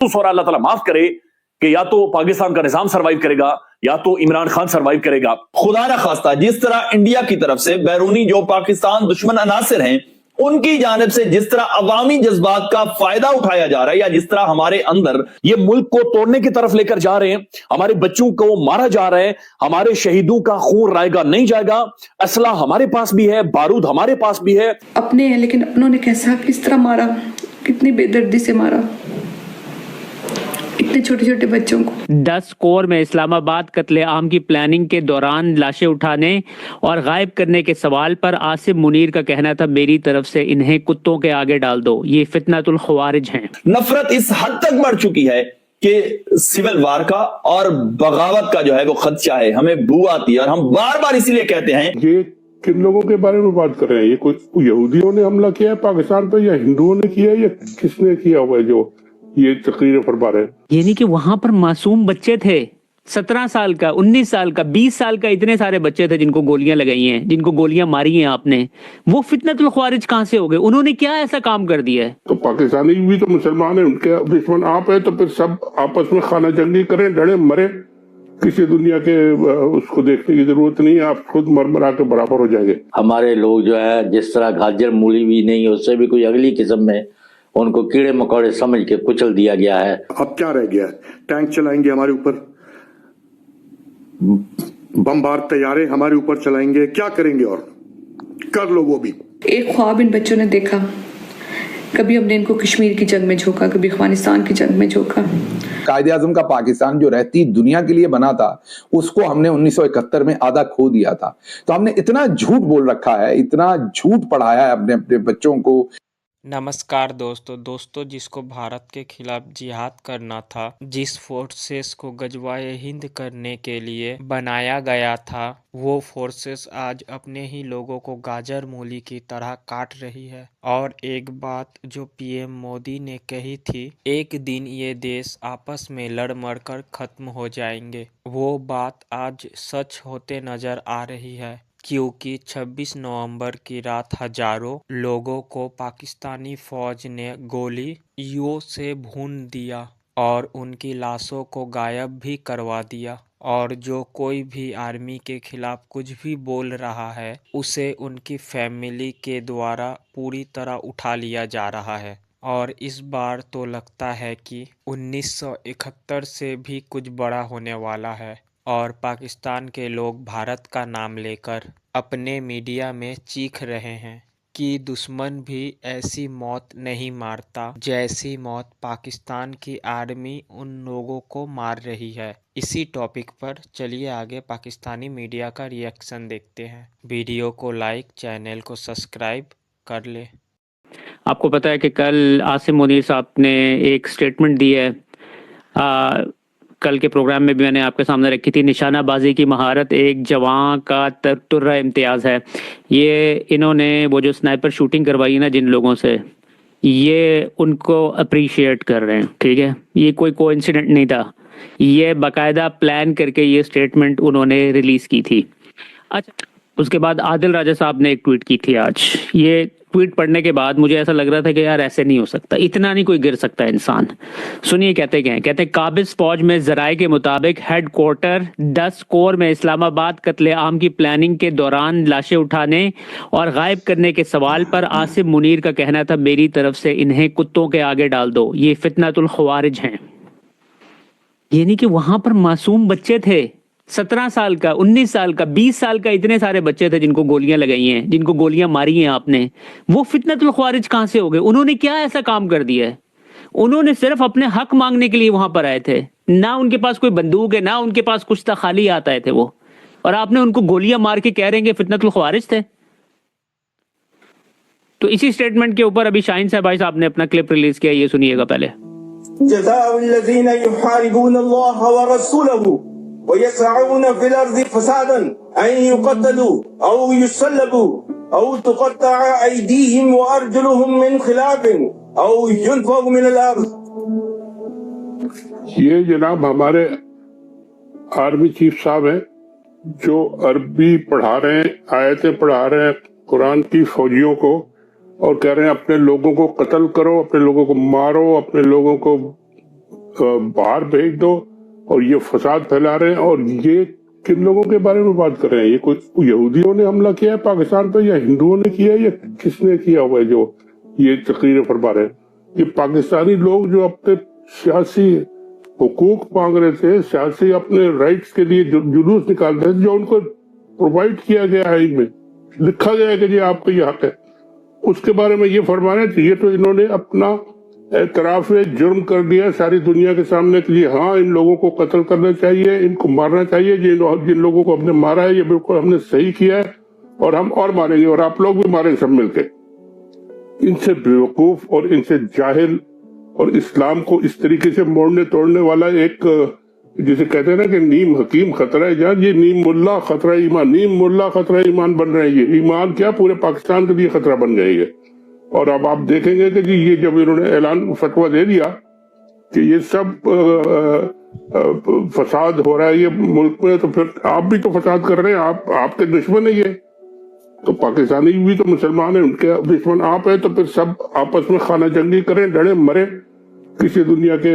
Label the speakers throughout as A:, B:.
A: और अल्लाह ताला माफ करे कि या तो पाकिस्तान का निजाम सर्वाइव करेगा या तो इमरान खान सर्वाइव करेगा।
B: खुदा न खास्ता जिस तरह इंडिया की तरफ से बैरूनी जो पाकिस्तान दुश्मन अनासिर हैं उनकी जानिब से जिस तरह अवामी जज्बात का फायदा उठाया जा रहा है, या जिस तरह हमारे अंदर
A: ये मुल्क को तोड़ने की तरफ लेकर जा रहे हैं, हमारे बच्चों को मारा जा रहा है, हमारे शहीदों का खून रायगा नहीं जाएगा, असला हमारे पास भी है, बारूद हमारे पास भी है।
C: अपने हैं लेकिन उन्होंने कैसा किस तरह मारा, कितनी बेदर्दी से मारा इतने छोटे छोटे बच्चों को।
D: 10 कोर में इस्लामाबाद कत्ले-आम की प्लानिंग के दौरान लाशें उठाने और गायब करने के सवाल पर आसिम मुनीर का कहना था, मेरी तरफ से इन्हें कुत्तों के आगे डाल दो, ये फितनतुल खवारिज हैं।
B: नफरत इस हद तक बढ़ चुकी है कि सिविल वार का और बगावत का जो है वो खदशा है, हमें बू आती है। और हम बार बार इसीलिए कहते हैं,
E: ये किन लोगों के बारे में बात कर रहे हैं? ये कोई यहूदियों ने हमला किया है पाकिस्तान पे, या हिंदुओं ने किया है, या किसने किया हुआ है जो ये तकरीरें फरमा रहे हैं?
D: यानी कि वहां पर मासूम बच्चे थे, 17 साल का, 19 साल का, 20 साल का, इतने सारे बच्चे थे जिनको गोलियां लगाई हैं, जिनको गोलियां मारी हैं आपने। वो फितनतुल ख्वारिज कहां से हो गए? उन्होंने क्या ऐसा काम कर दिया है?
E: तो पाकिस्तानी भी तो मुसलमान है, उनके दुश्मन आप है, तो फिर सब आपस में खाना जंगी करें, लड़े मरे, किसी दुनिया के उसको देखने की जरूरत नहीं है, आप खुद मरमरा के बराबर हो जाएंगे।
F: हमारे लोग जो है जिस तरह गाजर मूली भी नहीं, उससे भी कोई अगली किस्म में उनको कीड़े मकोड़े समझ के कुचल दिया गया है।
G: अब क्या रह गया है? टैंक चलाएंगे हमारे ऊपर, बमबार तैयारे हमारे ऊपर चलाएंगे, क्या करेंगे? और कर लो वो भी।
C: एक ख्वाब इन बच्चों ने देखा, कभी हमने इनको कश्मीर की जंग में झोंका, कभी अफगानिस्तान की जंग में झोंका।
H: कायदे आजम का पाकिस्तान जो रहती दुनिया के लिए बना था, उसको हमने 1971 में आधा खो दिया था। तो हमने इतना झूठ बोल रखा है, इतना झूठ पढ़ाया है अपने अपने बच्चों को।
I: नमस्कार दोस्तों, जिसको भारत के खिलाफ जिहाद करना था, जिस फोर्सेस को गजवाए हिंद करने के लिए बनाया गया था, वो फोर्सेस आज अपने ही लोगों को गाजर मूली की तरह काट रही है। और एक बात जो पीएम मोदी ने कही थी, एक दिन ये देश आपस में लड़ मर कर खत्म हो जाएंगे, वो बात आज सच होते नजर आ रही है। क्योंकि 26 नवंबर की रात हजारों लोगों को पाकिस्तानी फौज ने गोलियों से भून दिया और उनकी लाशों को गायब भी करवा दिया। और जो कोई भी आर्मी के खिलाफ कुछ भी बोल रहा है, उसे उनकी फैमिली के द्वारा पूरी तरह उठा लिया जा रहा है। और इस बार तो लगता है कि 1971 से भी कुछ बड़ा होने वाला है। और पाकिस्तान के लोग भारत का नाम लेकर अपने मीडिया में चीख रहे हैं कि दुश्मन भी ऐसी मौत नहीं मारता जैसी मौत पाकिस्तान की आर्मी उन लोगों को मार रही है। इसी टॉपिक पर चलिए आगे पाकिस्तानी मीडिया का रिएक्शन देखते हैं। वीडियो को लाइक, चैनल को सब्सक्राइब कर ले।
D: आपको पता है कि कल आसिम मुनीर साहब ने एक स्टेटमेंट दी है, कल के प्रोग्राम में भी मैंने आपके सामने रखी थी। निशानाबाजी की महारत एक जवान का तुर्रा इम्तियाज़ है। ये इन्होंने वो जो स्नाइपर शूटिंग करवाई ना जिन लोगों से, ये उनको अप्रिशिएट कर रहे हैं, ठीक है। ये कोई कोइंसिडेंट नहीं था, ये बाकायदा प्लान करके ये स्टेटमेंट उन्होंने रिलीज़ की थी। अच्छा, उसके बाद आदिल राजा साहब ने एक ट्वीट की थी आज। ये ट्वीट पढ़ने के बाद मुझे ऐसा लग रहा था कि यार ऐसे नहीं हो सकता, इतना नहीं कोई गिर सकता इंसान। सुनिए कहते क्या हैं। कहते काबिज फौज में जराए के मुताबिक हेड क्वार्टर 10 कोर में इस्लामाबाद कत्ले-आम की प्लानिंग के दौरान लाशें उठाने और गायब करने के सवाल पर आसिम मुनीर का कहना था, मेरी तरफ से इन्हें कुत्तों के आगे डाल दो, ये फितनतुल खवारिज हैं। यानी कि वहां पर मासूम बच्चे थे, 17 साल का, 19 साल का, 20 साल का, इतने सारे बच्चे थे जिनको गोलियां लगाई हैं, जिनको गोलियां मारी हैं आपने। वो फितनतुल ख्वारिज कहां से हो गए? उन्होंने क्या ऐसा काम कर दिया है? उन्होंने सिर्फ अपने हक मांगने के लिए वहां पर आए थे, ना उनके पास कोई बंदूक है, ना उनके पास कुछ था, खाली आता है थे वो। और आपने उनको गोलियां मार के कह रहे हैं कि फितनतुल ख्वारिज थे। तो इसी स्टेटमेंट के ऊपर अभी शाहीन साहब भाई साहब ने अपना क्लिप रिलीज किया, ये सुनिएगा पहले।
J: ويسعون في الأرض فسادا أن يقتلوا أو يسلبوا أو تقطع أيديهم وأرجلهم من خلاف أو ينفوا من الأرض.
E: ये जनाब हमारे आर्मी चीफ साहब हैं जो अरबी पढ़ा रहे हैं, आयतें पढ़ा रहे हैं कुरान की फौजियों को, और कह रहे हैं अपने लोगों को कत्ल करो, अपने लोगों को मारो, अपने लोगों को बाहर भेज दो, और ये फसाद फैला रहे हैं। और ये किन लोगों के बारे में बात कर रहे हैं? ये कोई यहूदियों ने हमला किया है पाकिस्तान पे, या हिंदुओं ने किया है, या किसने किया हुआ है जो ये तकरीरें फरमा रहे हैं? ये पाकिस्तानी लोग जो अपने सियासी हुकूक मांग रहे थे, सियासी अपने राइट्स के लिए जुलूस निकाल रहे थे, जो उनको प्रोवाइड किया गया है, इनमें लिखा गया है कि जी आपका ये हक है, उसके बारे में ये फरमाना चाहिए। तो इन्होंने अपना एतराफ जुर्म कर दिया सारी दुनिया के सामने कि हाँ, इन लोगों को कत्ल करना चाहिए, इनको मारना चाहिए, जिन लोगों को हमने मारा है ये बिल्कुल हमने सही किया है, और हम और मारेंगे, और आप लोग भी मारेंगे सब मिलके। इनसे बेवकूफ और इनसे जाहिल और इस्लाम को इस तरीके से मोड़ने तोड़ने वाला एक, जिसे कहते हैं ना कि नीम हकीम खतरा है जान, ये नीम मुल्ला खतरा ईमान, नीम मुल्ला खतरा ईमान बन रहे हैं। ये ईमान क्या, पूरे पाकिस्तान के लिए खतरा बन जाएंगे। और अब आप देखेंगे कि जी ये जब इन्होंने ऐलान फतवा दे दिया कि ये सब फसाद हो रहा है ये मुल्क में, तो फिर आप भी तो फसाद कर रहे हैं, आपके दुश्मन है ये। तो पाकिस्तानी भी तो मुसलमान है, उनके दुश्मन आप है, तो फिर सब आपस में खाना जंगी करें, लड़े मरे, किसी दुनिया के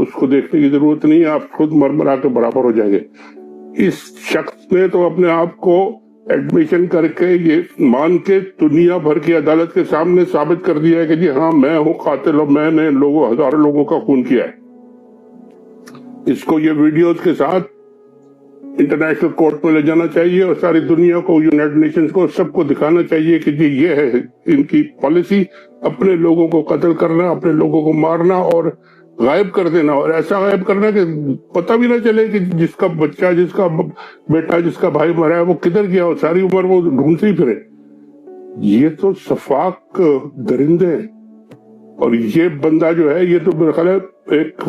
E: उसको देखने की जरूरत नहीं है, आप खुद मर मरा के बराबर हो जाएंगे। इस शख्स ने तो अपने आप को एडमिशन करके ये मान के दुनिया भर की अदालत के सामने साबित कर दिया है कि जी हाँ, मैं हूँ कातिल और मैंने हजारों लोगों का खून किया है। इसको ये वीडियोस के साथ इंटरनेशनल कोर्ट में ले जाना चाहिए और सारी दुनिया को, यूनाइटेड नेशंस को, सबको दिखाना चाहिए कि जी ये है इनकी पॉलिसी, अपने लोगों को कत्ल करना, अपने लोगों को मारना और गायब कर देना, और ऐसा गायब करना कि पता भी ना चले कि जिसका बच्चा, जिसका बेटा, जिसका भाई मरा है वो किधर गया, और सारी उम्र वो ढूंढते ही फिरे। ये तो सफाक दरिंदे हैं। और ये बंदा जो है, ये तो मेरा ख्याल है एक,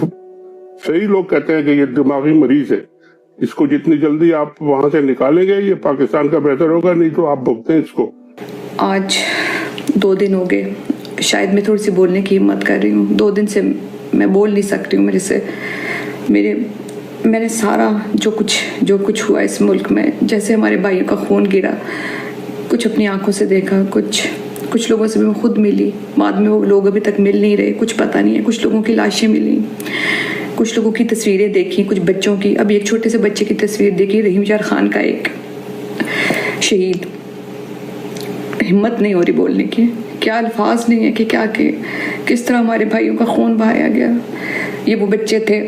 E: सही लोग कहते हैं कि ये दिमागी मरीज है। इसको जितनी जल्दी आप वहां से निकालेंगे ये पाकिस्तान का बेहतर होगा, नहीं तो आप भुगते हैं इसको।
C: आज 2 दिन हो गए, शायद मैं थोड़ी सी बोलने की हिम्मत कर रही हूँ। 2 दिन से मैं बोल नहीं सकती हूँ। मैंने सारा जो कुछ हुआ इस मुल्क में, जैसे हमारे भाइयों का खून गिरा, कुछ अपनी आंखों से देखा, कुछ लोगों से भी मैं खुद मिली, बाद में वो लोग अभी तक मिल नहीं रहे, कुछ पता नहीं है। कुछ लोगों की लाशें मिली, कुछ लोगों की तस्वीरें देखी, कुछ बच्चों की। अभी एक छोटे से बच्चे की तस्वीर देखी, रहीम यार खान का, एक शहीद। हिम्मत नहीं हो रही बोलने की, क्या अल्फाज नहीं है कि क्या के किस तरह हमारे भाइयों का खून बहाया गया। ये वो बच्चे थे,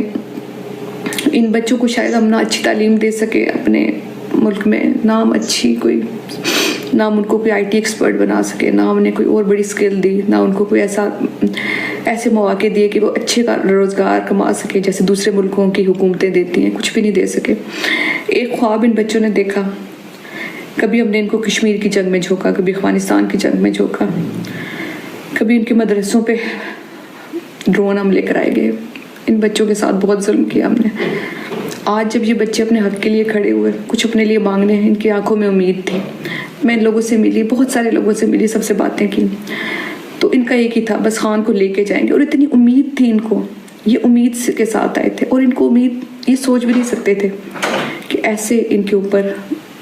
C: इन बच्चों को शायद हम ना अच्छी तालीम दे सके अपने मुल्क में, ना हम उनको कोई IT एक्सपर्ट बना सके, ना हमने कोई और बड़ी स्किल दी, ना उनको कोई ऐसे मौके दिए कि वो अच्छे का रोज़गार कमा सके जैसे दूसरे मुल्कों की हुकूमतें देती हैं। कुछ भी नहीं दे सके। एक ख्वाब इन बच्चों ने देखा, कभी हमने इनको कश्मीर की जंग में झोंका, कभी अफगानिस्तान की जंग में झोंका, कभी इनके मदरसों पे ड्रोन हमले कराए गए। इन बच्चों के साथ बहुत जुल्म किया हमने। आज जब ये बच्चे अपने हक के लिए खड़े हुए, कुछ अपने लिए मांगने हैं, इनकी आंखों में उम्मीद थी। मैं इन लोगों से मिली, बहुत सारे लोगों से मिली, सबसे बातें की, तो इनका एक ही था, बस खान को लेके जाएंगे। और इतनी उम्मीद थी इनको, ये उम्मीद के साथ आए थे। और इनको उम्मीद, ये सोच भी नहीं सकते थे कि ऐसे इनके ऊपर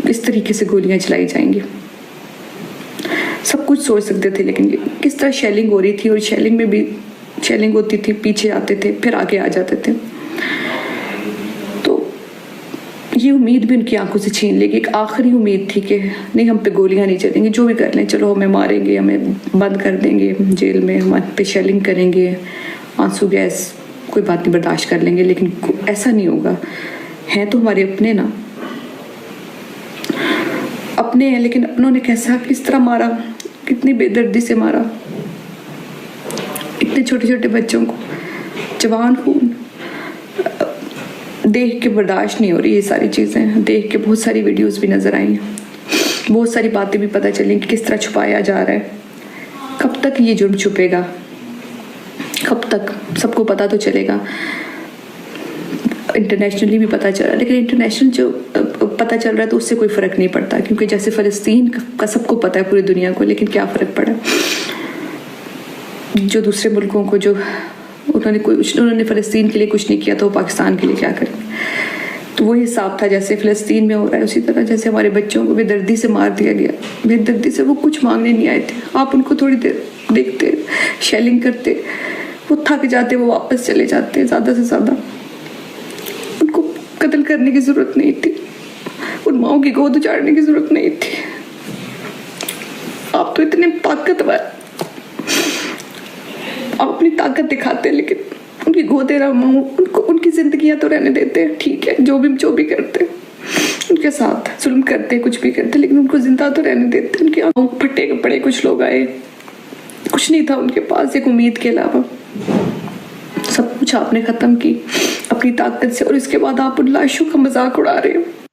C: इस तरीके से गोलियां चलाई जाएंगी। सब कुछ सोच सकते थे, लेकिन किस तरह शेलिंग हो रही थी, और शेलिंग में भी शेलिंग होती थी, पीछे आते थे, फिर आगे आ जाते थे। तो ये उम्मीद भी उनकी आंखों से छीन लेगी। एक आखिरी उम्मीद थी कि नहीं, हम पे गोलियां नहीं चलेंगी, जो भी कर लें, चलो हमें मारेंगे, हमें बंद कर देंगे जेल में, हमारे पे शेलिंग करेंगे, आंसू गैस, कोई बात नहीं, बर्दाश्त कर लेंगे। लेकिन ऐसा नहीं होगा। हैं तो हमारे अपने ना, अपने हैं, लेकिन अपनों ने कैसा, किस तरह मारा, कितनी बेदर्दी से मारा, इतने छोटे छोटे बच्चों को, जवान खून। देख के बर्दाश्त नहीं हो रही ये सारी चीज़ें। देख के बहुत सारी वीडियोस भी नज़र आई, बहुत सारी बातें भी पता चली कि किस तरह छुपाया जा रहा है। कब तक ये जुर्म छुपेगा, कब तक? सबको पता तो चलेगा, इंटरनेशनली भी पता चल रहा है, लेकिन इंटरनेशनल जो पता चल रहा है तो उससे कोई फ़र्क नहीं पड़ता, क्योंकि जैसे फ़लस्तीन का सबको पता है पूरी दुनिया को, लेकिन क्या फ़र्क पड़ा? जो दूसरे मुल्कों को, जो उन्होंने फ़लस्तीन के लिए कुछ नहीं किया तो वो पाकिस्तान के लिए क्या करें? तो वही हिसाब था जैसे फ़लस्तीन में हो रहा है, उसी तरह जैसे हमारे बच्चों को बेदर्दी से मार दिया गया। बेदर्दी से वो कुछ मांगने नहीं आए थे, आप उनको थोड़ी देर देखते, शेलिंग करते, वो थक जाते, वो वापस चले जाते ज़्यादा से ज़्यादा। उनको कत्ल करने की ज़रूरत नहीं थी, उन माओं की गोद उजाड़ने की ज़रूरत नहीं थी। आप तो इतने ताकतवर, आप अपनी ताकत दिखाते हैं, लेकिन उनकी गोदे रमाओं, उनको उनकी जिंदगियां तो रहने देते हैं, ठीक है, जो भी करते हैं उनके साथ जुल्म करते हैं, कुछ भी करते हैं, लेकिन उनको जिंदा तो रहने देते हैं। उनके आंखों फटे कपड़े कुछ लोग आए, कुछ नहीं था उनके पास एक उम्मीद के अलावा, सब कुछ आपने खत्म की अपनी ताकत से, और इसके बाद आप उन लाशों का मजाक उड़ा रहे हो।